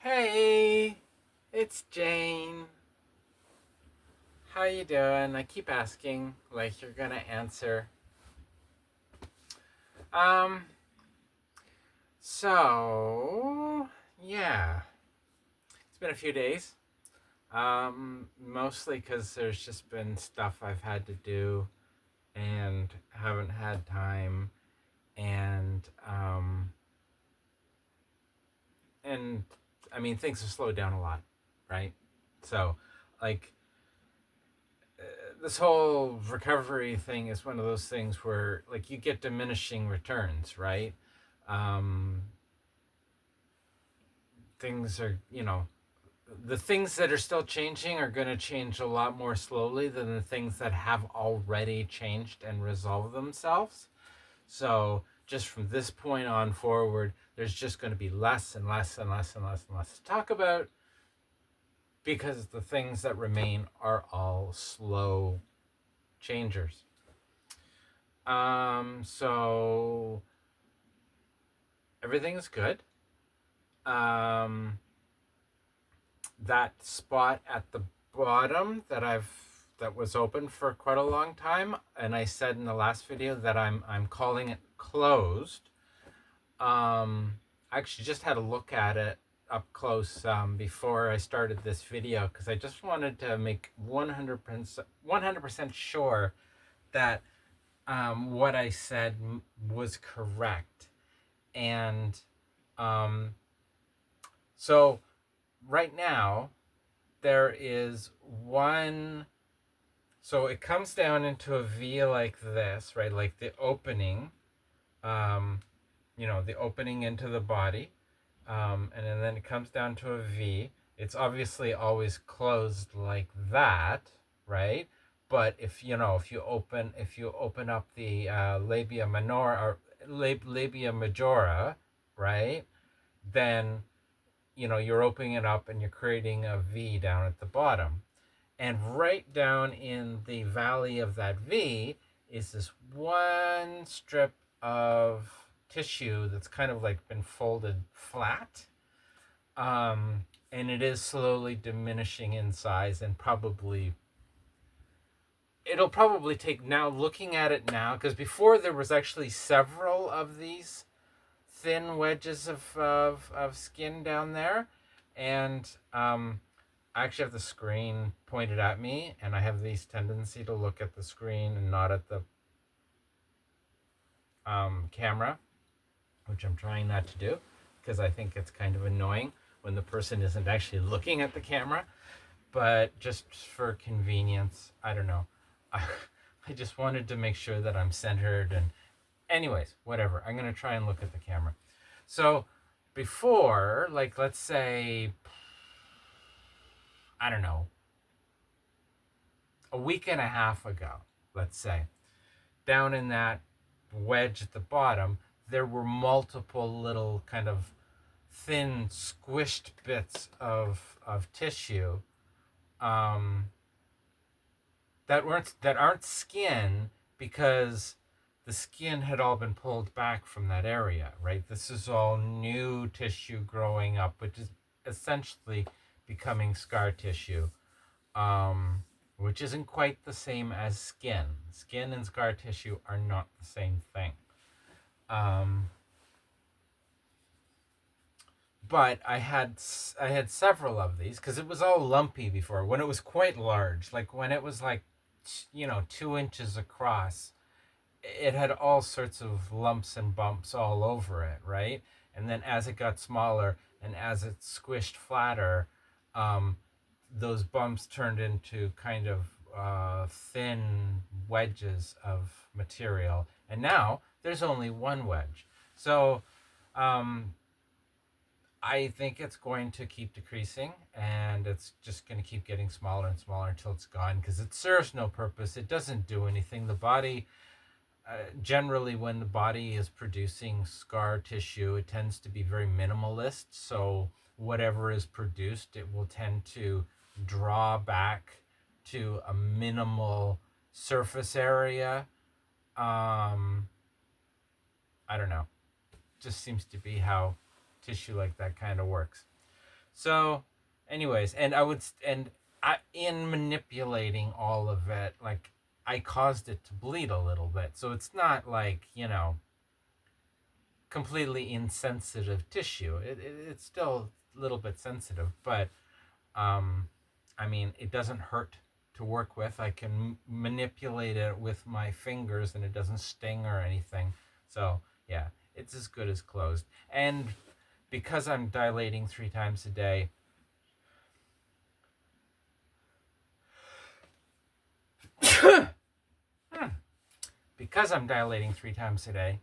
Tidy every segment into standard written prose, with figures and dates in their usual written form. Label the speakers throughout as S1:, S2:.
S1: Hey, it's Jane. How you doing? I keep asking, like you're gonna answer. Um, so yeah, it's been a few days. Mostly because there's just been stuff I've had to do and haven't had time, and and I mean things have slowed down a lot, right? So, like this whole recovery thing is one of those things where like you get diminishing returns, right? um Things are, the things that are still changing are going to change a lot more slowly than the things that have already changed and resolved themselves. So just from this point on forward, there's just going to be less and less and less and less and less to talk about, because the things that remain are all slow changers. So everything's good. Um, that spot at the bottom that was open for quite a long time, and I said in the last video that I'm calling it closed. I actually just had a look at it up close before I started this video, because I just wanted to make 100% sure that what I said was correct. And um, so right now there is one. So it comes down into a V like this, right? Like the opening, um, the opening into the body. And then it comes down to a V. It's obviously always closed like that, right? But if you open up the labia minora, or labia majora, right? Then you're opening it up and you're creating a V down at the bottom. And right down in the valley of that V is this one strip of tissue that's kind of like been folded flat. And it is slowly diminishing in size, and it'll probably take, now looking at it now, because before there was actually several of these thin wedges of skin down there. And I actually have the screen pointed at me, and I have this tendency to look at the screen and not at the camera, which I'm trying not to do, because I think it's kind of annoying when the person isn't actually looking at the camera. But just for convenience, I don't know. I just wanted to make sure that I'm centered. And anyways, whatever. I'm going to try and look at the camera. So before, like, let's say, I don't know, a week and a half ago, let's say, down in that wedge at the bottom, there were multiple little kind of thin, squished bits of tissue, um, that aren't skin, because the skin had all been pulled back from that area, right? This is all new tissue growing up, which is essentially becoming scar tissue, which isn't quite the same as skin. Skin and scar tissue are not the same thing. Um, but I had several of these, because it was all lumpy before, when it was quite large, like when it was like 2 inches across. It had all sorts of lumps and bumps all over it, right? And then as it got smaller and as it squished flatter, um, those bumps turned into kind of thin wedges of material. And now there's only one wedge. So um, I think it's going to keep decreasing, and it's just going to keep getting smaller and smaller until it's gone, because it serves no purpose. It doesn't do anything. The body, generally, when the body is producing scar tissue, it tends to be very minimalist. So whatever is produced, it will tend to draw back to a minimal surface area. I don't know. Just seems to be how tissue like that kind of works. So, anyways, in manipulating all of it, like I caused it to bleed a little bit. So it's not like, completely insensitive tissue. It's still a little bit sensitive, but um, I mean, it doesn't hurt to work with. I can manipulate it with my fingers and it doesn't sting or anything. So, yeah, it's as good as closed. And because I'm dilating 3 times a day, because I'm dilating 3 times a day,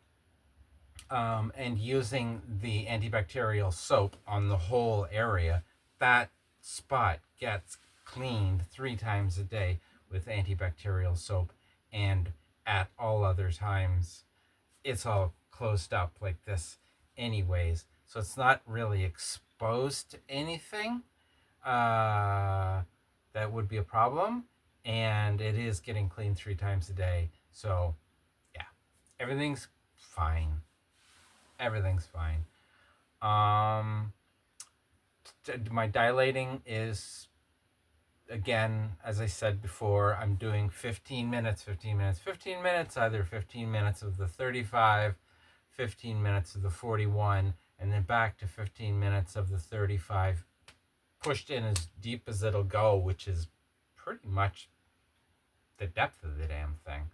S1: and using the antibacterial soap on the whole area, that spot gets cleaned 3 times a day with antibacterial soap, and at all other times, it's all closed up like this, anyways. So it's not really exposed to anything that would be a problem, and it is getting cleaned 3 times a day. So, yeah, everything's fine. Everything's fine. Um, my dilating is, again, as I said before, I'm doing 15 minutes, 15 minutes, 15 minutes, either 15 minutes of the 35, 15 minutes of the 41, and then back to 15 minutes of the 35, pushed in as deep as it'll go, which is pretty much the depth of the damn thing.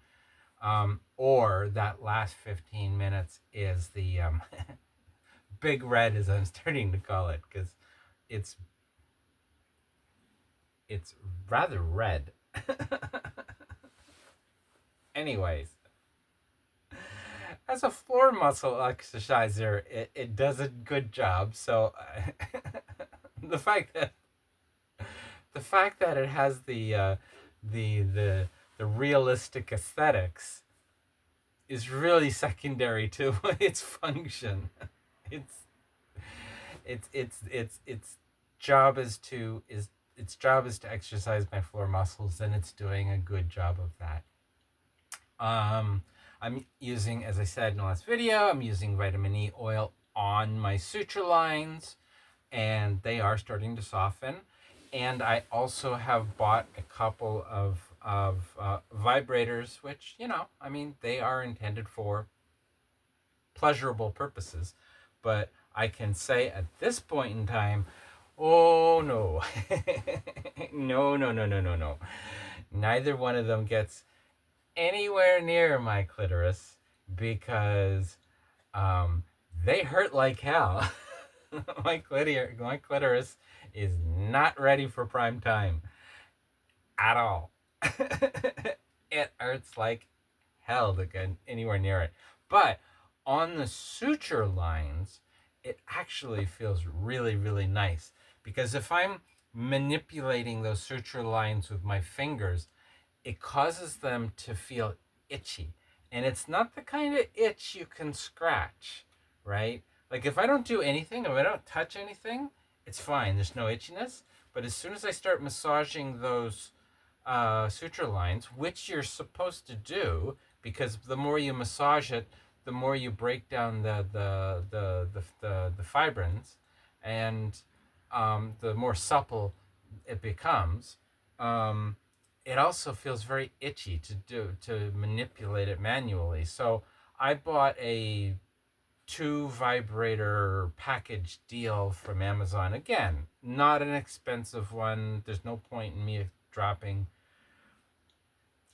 S1: Or that last 15 minutes is the big red, as I'm starting to call it, because it's rather red. Anyways, as a floor muscle exerciser, it does a good job. So the fact that it has the realistic aesthetics is really secondary to its function. It's its job is to exercise my floor muscles, and it's doing a good job of that. I'm using, as I said in the last video, I'm using vitamin E oil on my suture lines, and they are starting to soften. And I also have bought a couple of vibrators, which, I mean, they are intended for pleasurable purposes. But I can say at this point in time, oh no, no. Neither one of them gets anywhere near my clitoris because they hurt like hell. my clitoris is not ready for prime time at all. It hurts like hell to get anywhere near it. But on the suture lines, it actually feels really, really nice. Because if I'm manipulating those suture lines with my fingers, it causes them to feel itchy. And it's not the kind of itch you can scratch, right? Like if I don't do anything, if I don't touch anything, it's fine. There's no itchiness. But as soon as I start massaging those suture lines, which you're supposed to do, because the more you massage it, the more you break down the fibrins, and the more supple it becomes. It also feels very itchy to manipulate it manually. So I bought a 2 vibrator package deal from Amazon. Again, not an expensive one. There's no point in me dropping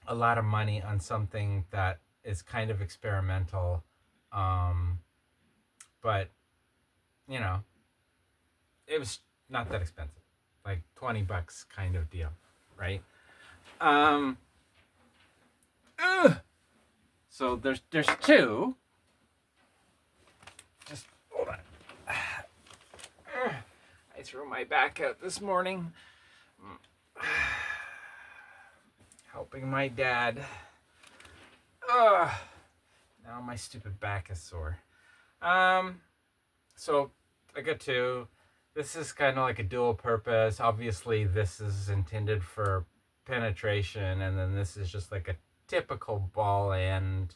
S1: a lot of money on something that is kind of experimental. But, it was not that expensive. Like $20 kind of deal, right? So there's 2. Just hold on. I threw my back out this morning. Helping my dad. Now my stupid back is sore. So I got 2. This is kind of like a dual purpose. Obviously, this is intended for penetration, and then this is just like a typical ball end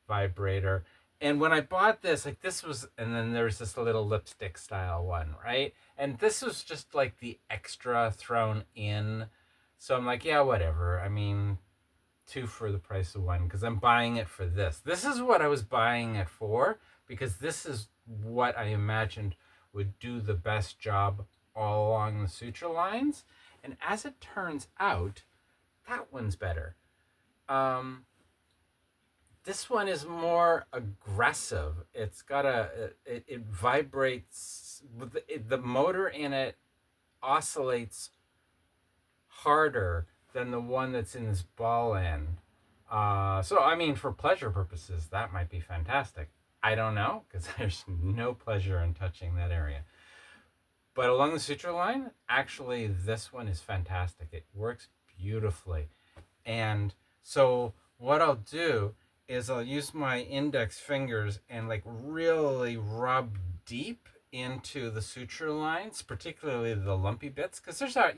S1: vibrator. And when I bought this, like this was, and then there's this little lipstick style one, right? And this was just like the extra thrown in. So I'm like, yeah, whatever. I mean, two for the price of one because I'm buying it for this. This is what I was buying it for because this is what I imagined would do the best job all along the suture lines. And as it turns out, that one's better. Um, this one is more aggressive. It's got it vibrates. The motor in it oscillates harder than the one that's in this ball end. So, I mean, for pleasure purposes, that might be fantastic. I don't know because there's no pleasure in touching that area. But along the suture line, actually, this one is fantastic. It works beautifully. And so what I'll do is I'll use my index fingers and like really rub deep into the suture lines, particularly the lumpy bits, because there's a,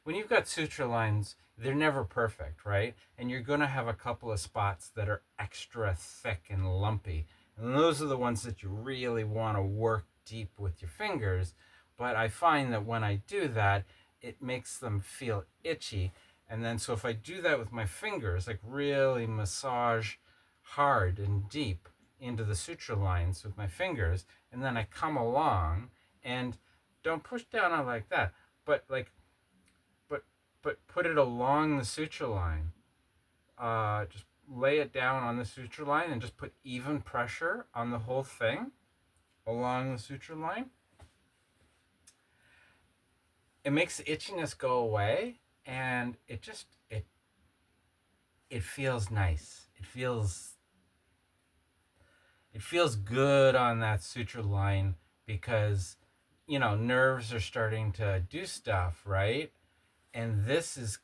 S1: when you've got suture lines, they're never perfect, right? And you're going to have a couple of spots that are extra thick and lumpy. And those are the ones that you really want to work deep with your fingers. But I find that when I do that, it makes them feel itchy. And then, so if I do that with my fingers, like really massage hard and deep into the suture lines with my fingers, and then I come along and don't push down on like that, but like, but put it along the suture line. Just lay it down on the suture line and just put even pressure on the whole thing along the suture line. It makes the itchiness go away, and it feels nice. It feels good on that suture line because nerves are starting to do stuff, right? And this is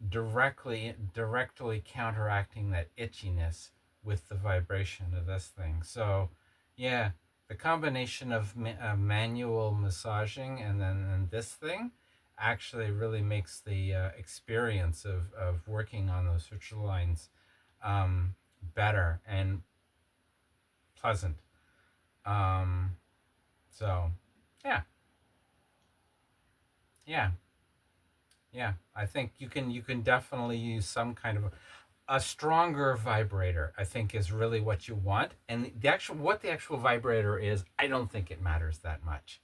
S1: directly counteracting that itchiness with the vibration of this thing. So yeah, the combination of manual massaging and this thing actually really makes the experience of working on those suture lines better and pleasant. So yeah, yeah, yeah. I think you can definitely use some kind of a stronger vibrator. I think is really what you want. And the actual vibrator is, I don't think it matters that much.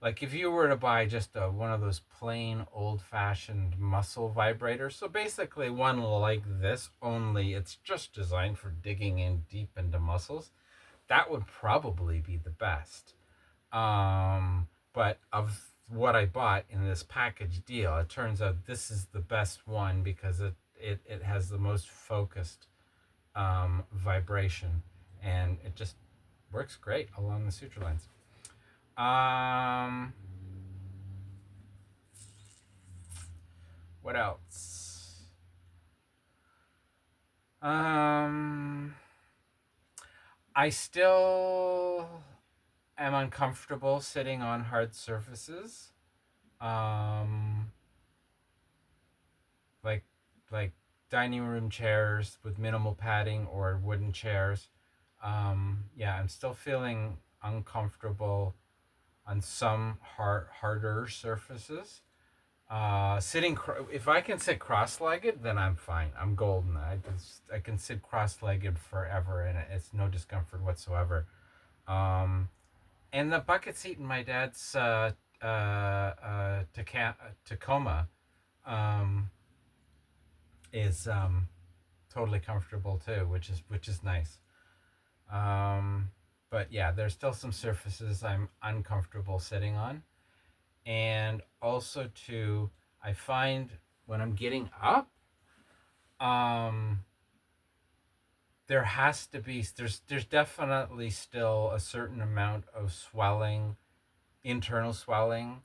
S1: Like if you were to buy just one of those plain old-fashioned muscle vibrators, so basically one like this, only it's just designed for digging in deep into muscles, that would probably be the best. But of what I bought in this package deal, it turns out this is the best one because it has the most focused vibration, and it just works great along the suture lines. Um, what else? Um, I still am uncomfortable sitting on hard surfaces. Um, like like dining room chairs with minimal padding or wooden chairs. Yeah, I'm still feeling uncomfortable on some harder surfaces. If I can sit cross-legged, then I'm fine. I'm golden. I can sit cross-legged forever, and it's no discomfort whatsoever. Um, and the bucket seat in my dad's Tacoma um, is totally comfortable too, which is nice. Um, but yeah, there's still some surfaces I'm uncomfortable sitting on. And also too, I find when I'm getting up, um, there's definitely still a certain amount of swelling, internal swelling,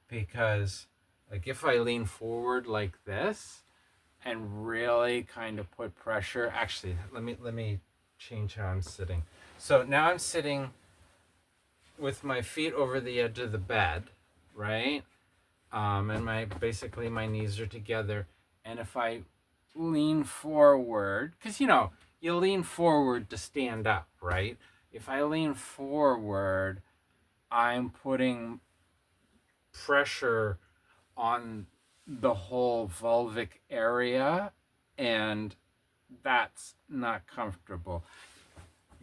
S1: because like if I lean forward like this and really kind of put pressure, actually, let me change how I'm sitting. So now I'm sitting with my feet over the edge of the bed, right? And my knees are together. And if I lean forward, because you lean forward to stand up, right? If I lean forward, I'm putting pressure on the whole vulvic area, and that's not comfortable.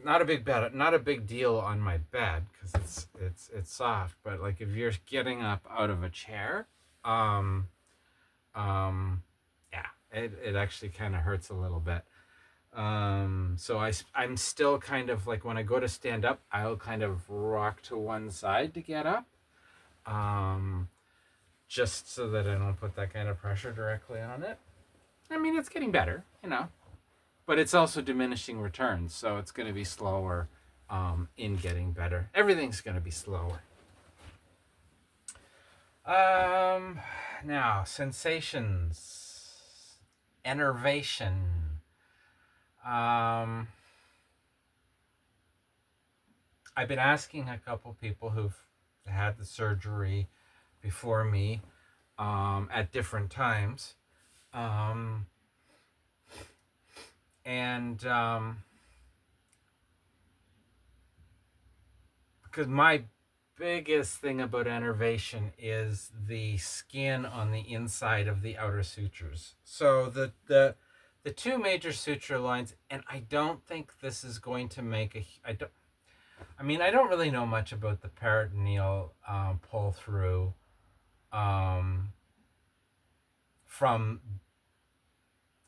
S1: Not a big deal on my bed because it's soft. But like if you're getting up out of a chair, um, yeah, it actually kind of hurts a little bit. So I'm still kind of like when I go to stand up, I'll kind of rock to one side to get up, um, just so that I don't put that kind of pressure directly on it. I mean, it's getting better, but it's also diminishing returns, so it's going to be slower in getting better. Everything's going to be slower. Um, Now sensations, enervation. Um, I've been asking a couple people who've had the surgery before me at different times. Um, and Because my biggest thing about enervation is the skin on the inside of the outer sutures. So the two major suture lines, and I don't think this is going to make a. I don't really know much about the peritoneal pull through um, from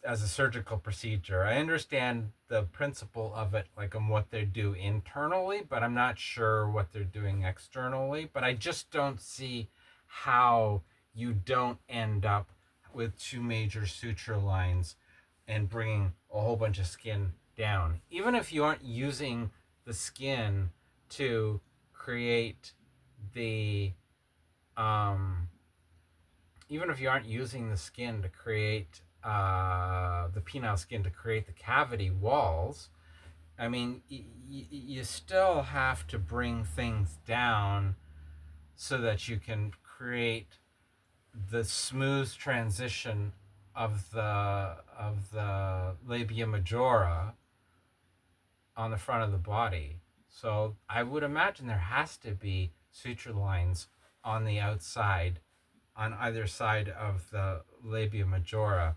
S1: as a surgical procedure. I understand the principle of it, like on what they do internally, but I'm not sure what they're doing externally. But I just don't see how you don't end up with two major suture lines and bringing a whole bunch of skin down. Even if you aren't using the skin to create the um, even if you aren't using the skin to create the penile skin to create the cavity walls, I mean, you still have to bring things down so that you can create the smooth transition of the labia majora on the front of the body. So I would imagine there has to be suture lines on the outside on either side of the labia majora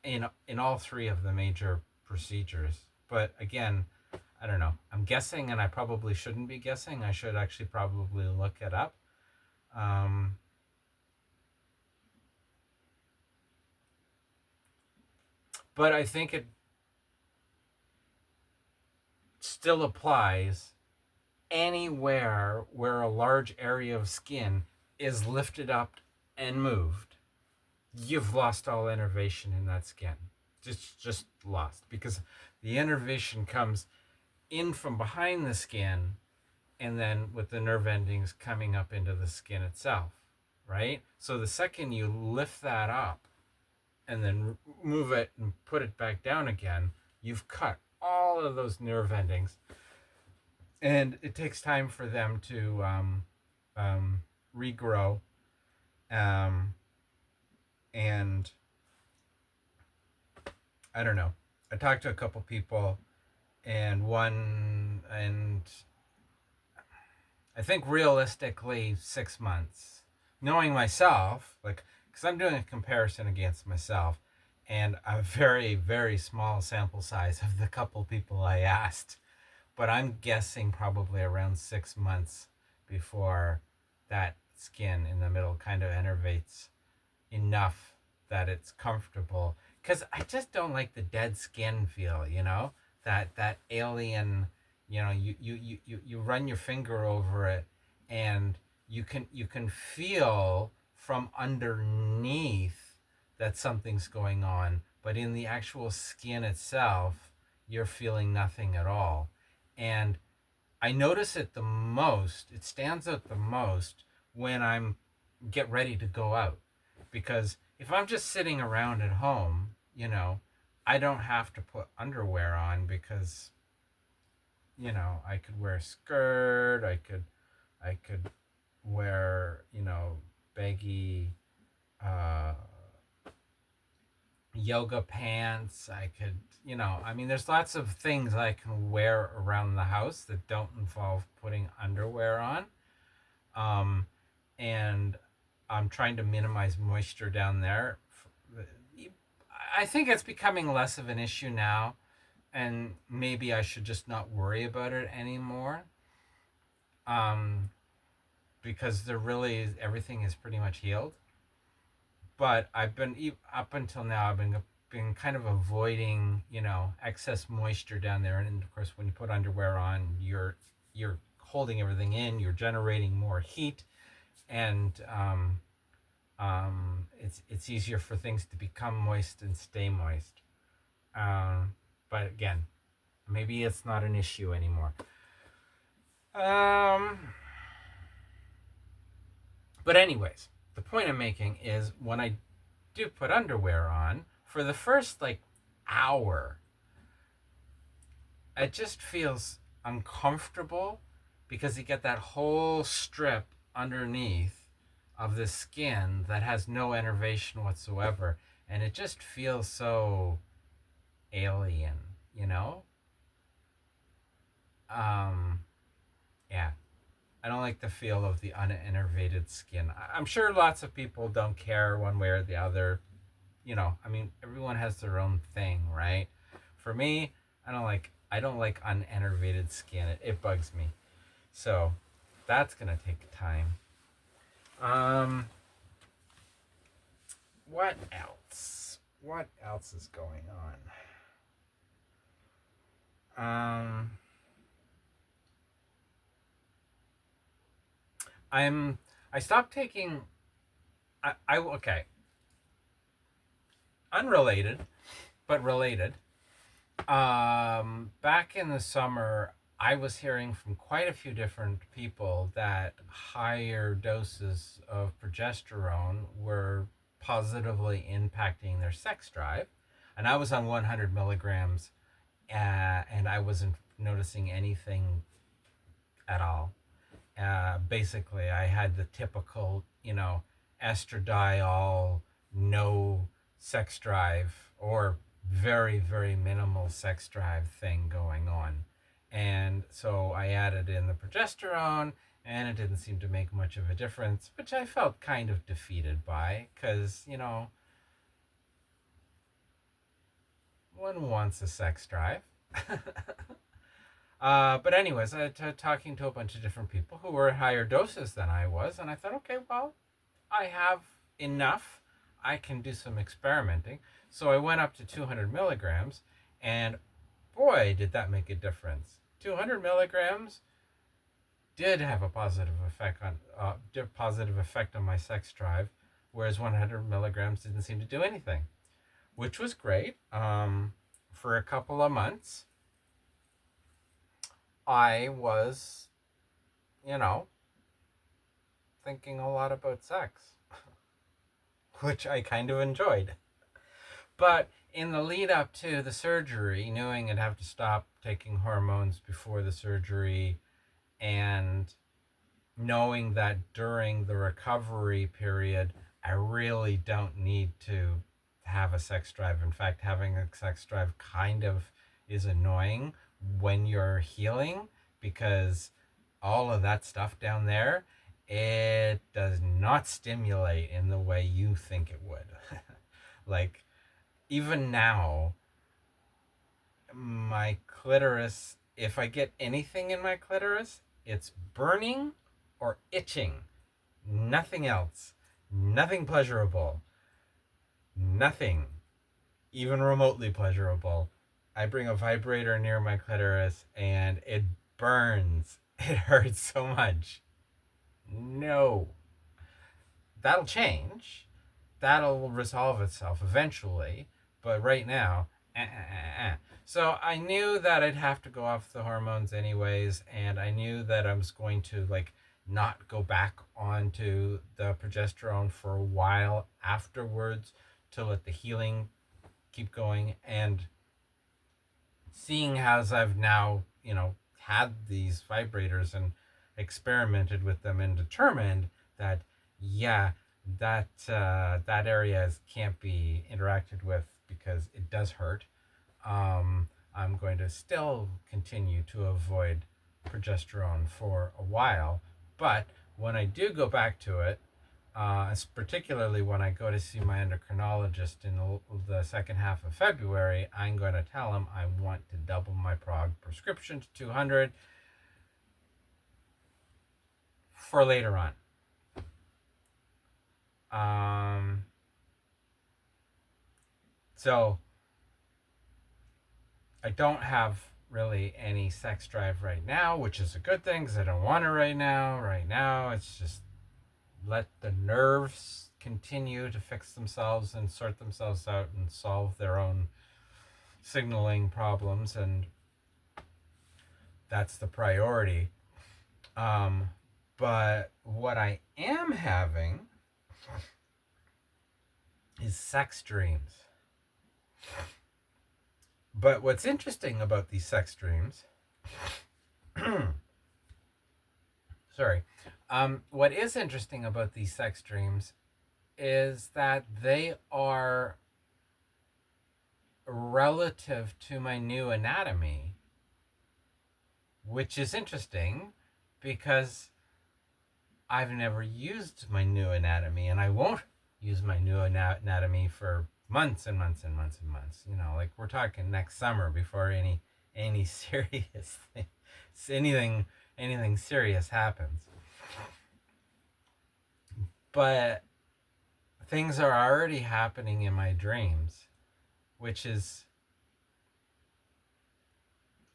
S1: in all three of the major procedures. But again, I don't know. I'm guessing, and I probably shouldn't be guessing. I should actually probably look it up. Um, but I think it still applies anywhere where a large area of skin is lifted up and moved. You've lost all innervation in that skin. Just lost, because the innervation comes in from behind the skin and then with the nerve endings coming up into the skin itself, right? So the second you lift that up and then move it and put it back down again, you've cut all of those nerve endings, and it takes time for them to regrow. And I don't know. I talked to a couple people, and I think realistically 6 months. Knowing myself, like, because I'm doing a comparison against myself, and a very, very small sample size of the couple people I asked, but I'm guessing probably around 6 months before that skin in the middle kind of innervates enough that it's comfortable. Because I just don't like the dead skin feel, that alien. You run your finger over it, and you can feel from underneath that something's going on, but in the actual skin itself, you're feeling nothing at all. And I notice it the most. It stands out the most when I'm get ready to go out, because if I'm just sitting around at home, I don't have to put underwear on, because I could wear a skirt, I could wear, baggy yoga pants. I could, I mean, there's lots of things I can wear around the house that don't involve putting underwear on. Um, and I'm trying to minimize moisture down there. I think it's becoming less of an issue now, and maybe I should just not worry about it anymore. Um, because everything is pretty much healed. But I've been up until now. I've been kind of avoiding, excess moisture down there. And of course, when you put underwear on, you're holding everything in. You're generating more heat, and it's easier for things to become moist and stay moist. But again, maybe it's not an issue anymore. But anyways, the point I'm making is when I do put underwear on, for the first hour, it just feels uncomfortable because you get that whole strip underneath of the skin that has no innervation whatsoever, and it just feels so alien, you know? Yeah. I don't like the feel of the uninnervated skin. I'm sure lots of people don't care one way or the other. I mean, everyone has their own thing, right? For me, I don't like uninnervated skin. It bugs me. So that's gonna take time. What else? What else is going on? I stopped taking okay. Unrelated, but related. Back in the summer, I was hearing from quite a few different people that higher doses of progesterone were positively impacting their sex drive. And I was on 100 milligrams, and I wasn't noticing anything at all. Basically, I had the typical, estradiol, no sex drive, or very, very minimal sex drive thing going on. And so I added in the progesterone, and it didn't seem to make much of a difference, which I felt kind of defeated by, because, one wants a sex drive. But anyways, talking to a bunch of different people who were at higher doses than I was, and I thought, okay, well, I have enough. I can do some experimenting. So I went up to 200 milligrams, and boy, did that make a difference. 200 milligrams did have a positive effect on my sex drive, whereas 100 milligrams didn't seem to do anything, which was great. For a couple of months, I was, thinking a lot about sex, which I kind of enjoyed. But in the lead up to the surgery, knowing I'd have to stop taking hormones before the surgery, and knowing that during the recovery period, I really don't need to have a sex drive. In fact, having a sex drive kind of is annoying when you're healing, because all of that stuff down there, it does not stimulate in the way you think it would. Like, even now, my clitoris, if I get anything in my clitoris, it's burning or itching. Nothing else. Nothing pleasurable. Nothing even remotely pleasurable. I bring a vibrator near my clitoris and it burns. It hurts so much. No. That'll change. That'll resolve itself eventually. But right now, So I knew that I'd have to go off the hormones anyways, and I knew that I was going to not go back onto the progesterone for a while afterwards to let the healing keep going. And seeing as I've now, had these vibrators and experimented with them and determined that, yeah, that area can't be interacted with because it does hurt. I'm going to still continue to avoid progesterone for a while, but when I do go back to it, particularly when I go to see my endocrinologist in the second half of February, I'm going to tell him I want to double my prog prescription to 200 for later on. So I don't have really any sex drive right now, which is a good thing because I don't want it right now. Right now, it's just let the nerves continue to fix themselves and sort themselves out and solve their own signaling problems, and that's the priority. But what I am having is sex dreams. But what's interesting about these sex dreams, sorry, what is interesting about these sex dreams is that they are relative to my new anatomy, which is interesting because I've never used my new anatomy, and I won't use my new anatomy for months and months and months and months. You know, like we're talking next summer before any serious thing, anything serious happens. But things are already happening in my dreams, which is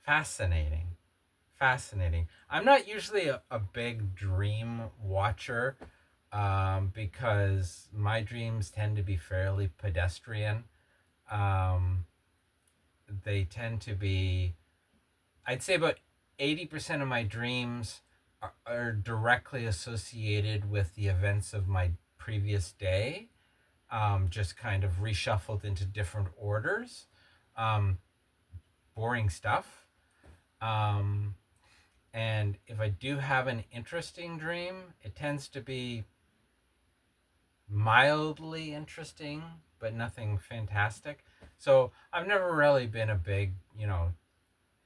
S1: fascinating. I'm not usually a big dream watcher, because my dreams tend to be fairly pedestrian. They tend to be, I'd say about 80% of my dreams are directly associated with the events of my previous day, just kind of reshuffled into different orders. Boring stuff. And if I do have an interesting dream, it tends to be mildly interesting, but nothing fantastic. So I've never really been a big,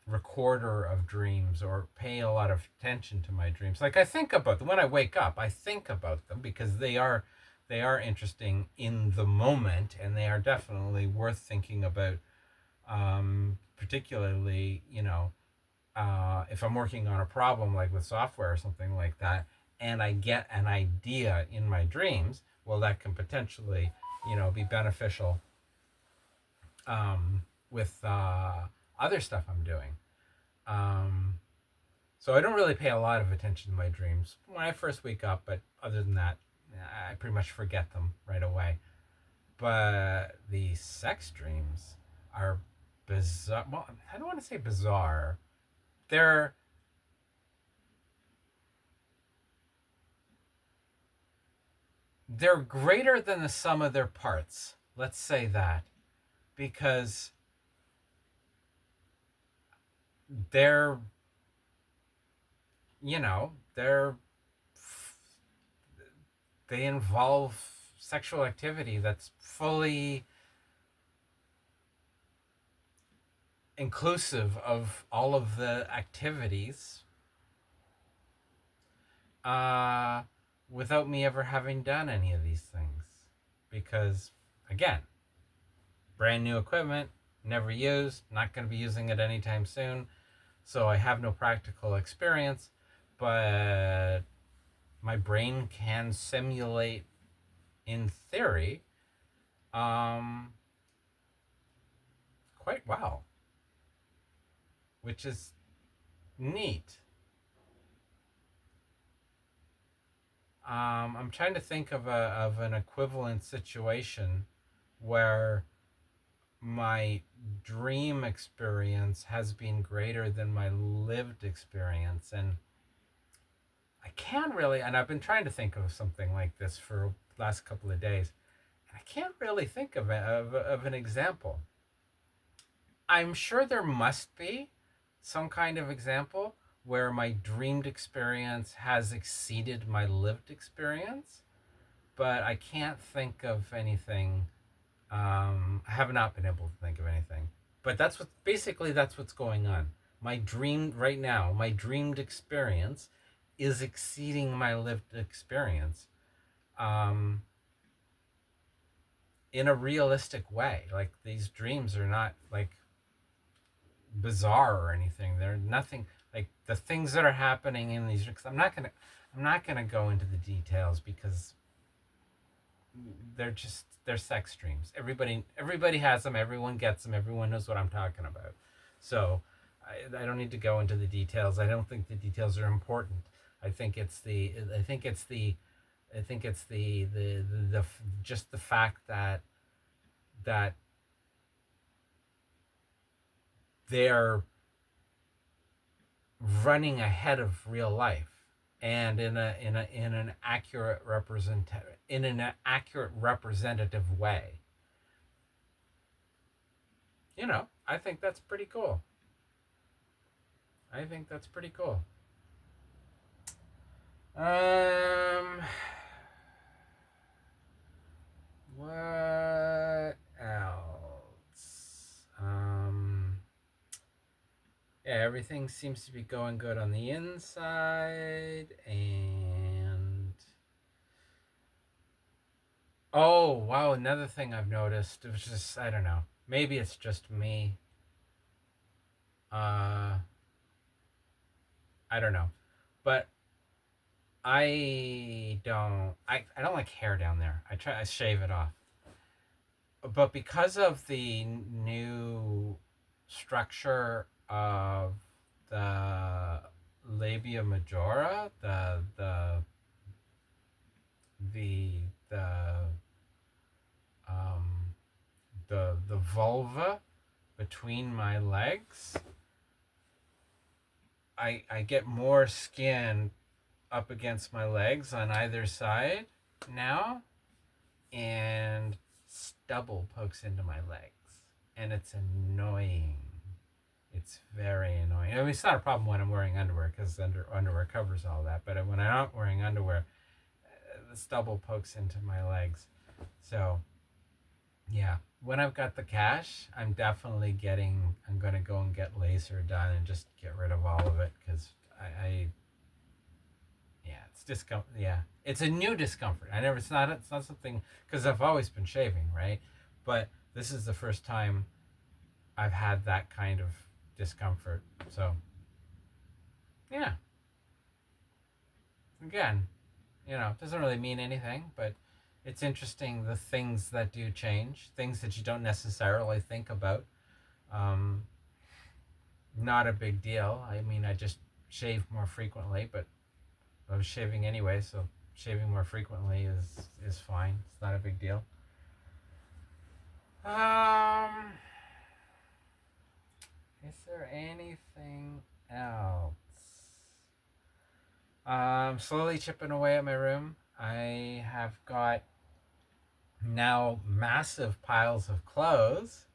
S1: recorder of dreams or pay a lot of attention to my dreams. Like I think about them when I wake up. I think about them because they are interesting in the moment, and they are definitely worth thinking about. Particularly, if I'm working on a problem like with software or something like that, and I get an idea in my dreams, well, that can potentially, be beneficial with other stuff I'm doing. So I don't really pay a lot of attention to my dreams when I first wake up, but other than that, I pretty much forget them right away. But the sex dreams are bizarre. Well, I don't want to say bizarre. They're greater than the sum of their parts. Let's say that, because they're you know they're they involve sexual activity that's fully inclusive of all of the activities, uh, without me ever having done any of these things. Because, again, brand new equipment, never used, not going to be using it anytime soon. So I have no practical experience, but my brain can simulate, in theory, quite well, which is neat. I'm trying to think of an equivalent situation where my dream experience has been greater than my lived experience, and I can't really. And I've been trying to think of something like this for the last couple of days, and I can't really think of an example. I'm sure there must be some kind of example where my dreamed experience has exceeded my lived experience, but I can't think of anything I have not been able to think of anything, but that's what's going on. My dream right now, my dreamed experience, is exceeding my lived experience, um, in a realistic way. Like these dreams are not like bizarre or anything. They're nothing like the things that are happening in these. Cause I'm not gonna go into the details because they're sex dreams. Everybody has them. Everyone gets them. Everyone knows what I'm talking about. So I don't need to go into the details. I don't think the details are important. I think it's the I think it's the I think it's the just the fact that they're running ahead of real life and in an accurate representative way. I think that's pretty cool. I think that's pretty cool. Um, what else? Yeah, everything seems to be going good on the inside, and oh wow, another thing I've noticed. It was just I don't know. Maybe it's just me. Uh, I don't know, but I don't like hair down there. I shave it off. But because of the new structure of the labia majora, the the um the vulva between my legs, I get more skin up against my legs on either side now, and stubble pokes into my legs, and it's annoying. It's very annoying. I mean, it's not a problem when I'm wearing underwear because underwear covers all that. But when I'm not wearing underwear, the stubble pokes into my legs. So yeah, when I've got the cash, I'm gonna go and get laser done and just get rid of all of it because I yeah, it's discomfort. Yeah, it's a new discomfort. It's not something because I've always been shaving, right? But this is the first time I've had that kind of discomfort. So yeah, again, it doesn't really mean anything, but it's interesting the things that do change, things that you don't necessarily think about. Um, Not a big deal. I mean, I just shave more frequently, but I was shaving anyway, so shaving more frequently is fine. It's not a big deal. Um, is there anything else? Slowly chipping away at my room. I have got now massive piles of clothes.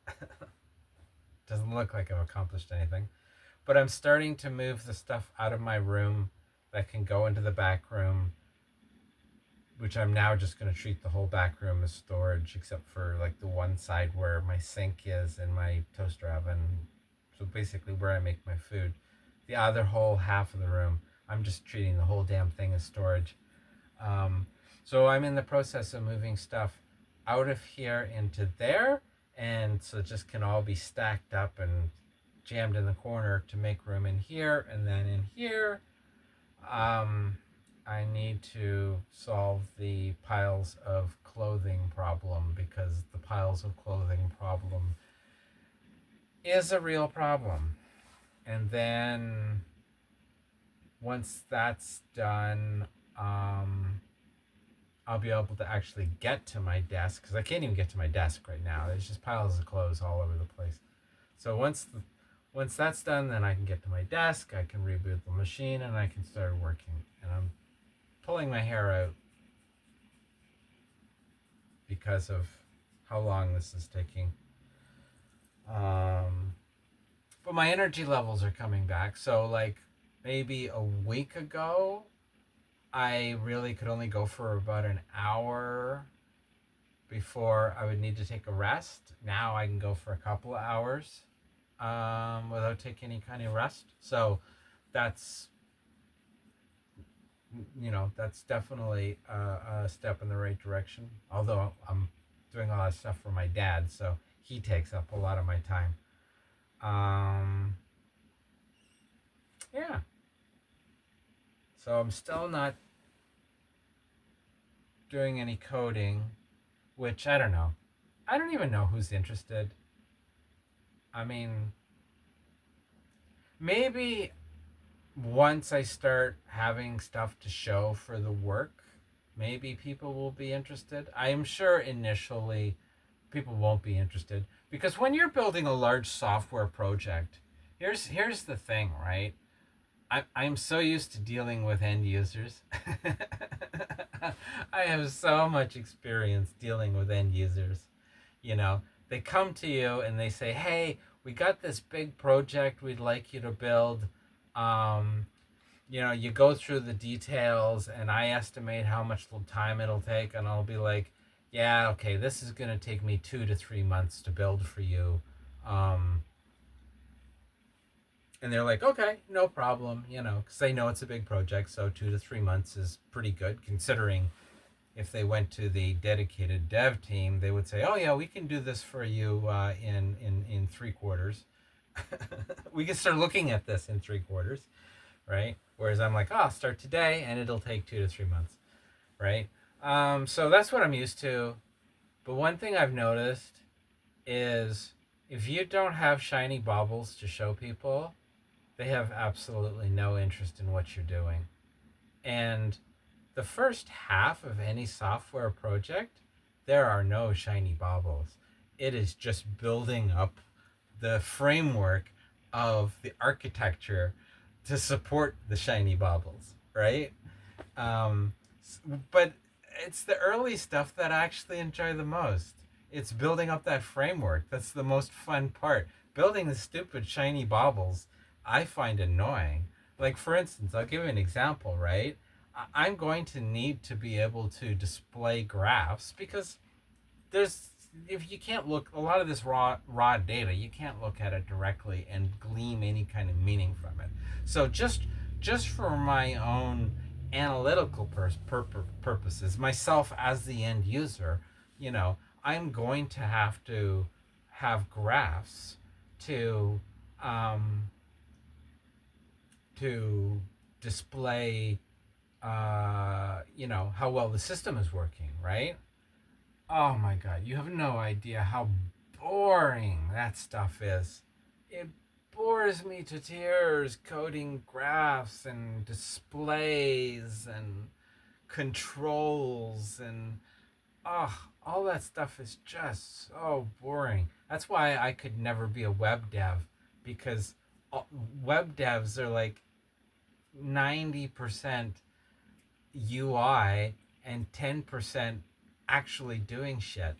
S1: Doesn't look like I've accomplished anything, but I'm starting to move the stuff out of my room that can go into the back room, which I'm now just going to treat the whole back room as storage, except for like the one side where my sink is and my toaster oven. So basically, where I make my food. The other whole half of the room, I'm just treating the whole damn thing as storage. Um, so I'm in the process of moving stuff out of here into there, and so it just can all be stacked up and jammed in the corner to make room in here, and then in here. Um, I need to solve the piles of clothing problem because the piles of clothing problem is a real problem. And then once that's done, I'll be able to actually get to my desk because I can't even get to my desk right now. There's just piles of clothes all over the place. So once that's done, then I can get to my desk. I can reboot the machine and I can start working. And I'm pulling my hair out because of how long this is taking. But my energy levels are coming back. So like maybe a week ago, I really could only go for about an hour before I would need to take a rest. Now I can go for a couple of hours without taking any kind of rest. So that's, that's definitely a step in the right direction. Although I'm doing a lot of stuff for my dad, so he takes up a lot of my time. Um, yeah. So I'm still not doing any coding, which I don't know. I don't even know who's interested. I mean, maybe once I start having stuff to show for the work, maybe people will be interested. I am sure initially people won't be interested because when you're building a large software project, here's the thing, right? I'm so used to dealing with end users. I have so much experience dealing with end users. You know, they come to you and they say, "Hey, we got this big project we'd like you to build. Um, you go through the details and I estimate how much time it'll take, and I'll be like, yeah, okay, this is going to take me 2 to 3 months to build for you. Um, and they're like, okay, no problem, because they know it's a big project. So 2 to 3 months is pretty good considering if they went to the dedicated dev team, they would say, oh, yeah, we can do this for you in 3 quarters. We can start looking at this in 3 quarters, right? Whereas I'm like, oh, I'll start today and it'll take 2 to 3 months, right? So that's what I'm used to. But one thing I've noticed is if you don't have shiny baubles to show people, they have absolutely no interest in what you're doing. And the first half of any software project, there are no shiny baubles. It is just building up the framework of the architecture to support the shiny baubles, right? Um, but it's the early stuff that I actually enjoy the most. It's building up that framework. That's the most fun part. Building the stupid shiny baubles, I find annoying. Like, for instance, I'll give you an example, right? I'm going to need to be able to display graphs because there's if you can't look a lot of this raw data, you can't look at it directly and glean any kind of meaning from it. So just for my own analytical purposes, myself as the end user, I'm going to have graphs to um, to display how well the system is working, right? Oh my god, you have no idea how boring that stuff is. It bores me to tears coding graphs and displays and controls and all that stuff is just so boring. That's why I could never be a web dev because web devs are like 90% UI and 10% actually doing shit.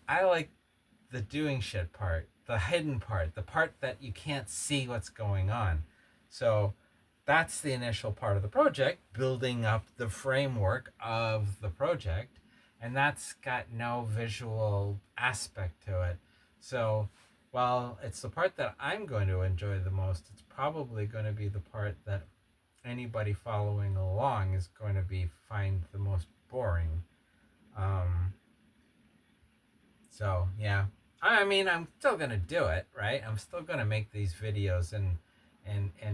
S1: I like the doing shit part, the hidden part, the part that you can't see what's going on. So that's the initial part of the project, building up the framework of the project, and that's got no visual aspect to it. So while it's the part that I'm going to enjoy the most, it's probably going to be the part that anybody following along is going to find the most boring. So yeah, I mean, I'm still gonna do it, right? I'm still gonna make these videos and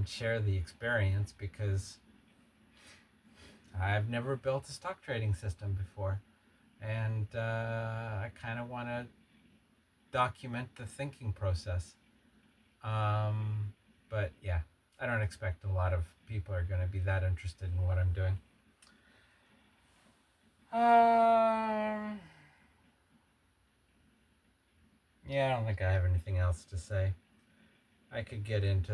S1: share the experience because I've never built a stock trading system before, and I kind of want to document the thinking process. But yeah, I don't expect a lot of people are going to be that interested in what I'm doing. Yeah, I don't think I have anything else to say. I could get into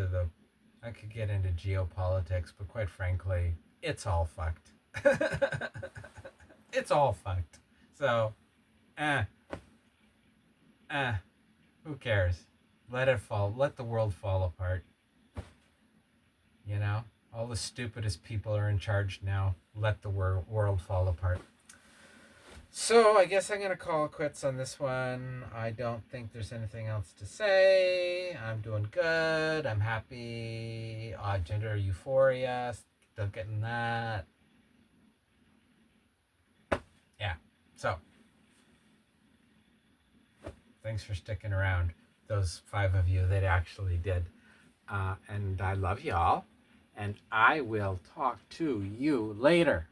S1: geopolitics, but quite frankly, it's all fucked. It's all fucked. So, eh, who cares? Let it fall. Let the world fall apart. All the stupidest people are in charge now. Let the world fall apart. So I guess I'm gonna call quits on this one. I don't think there's anything else to say. I'm doing good. I'm happy. Gender euphoria. Still getting that. Yeah. So thanks for sticking around. Those 5 of you that actually did. And I love y'all. And I will talk to you later.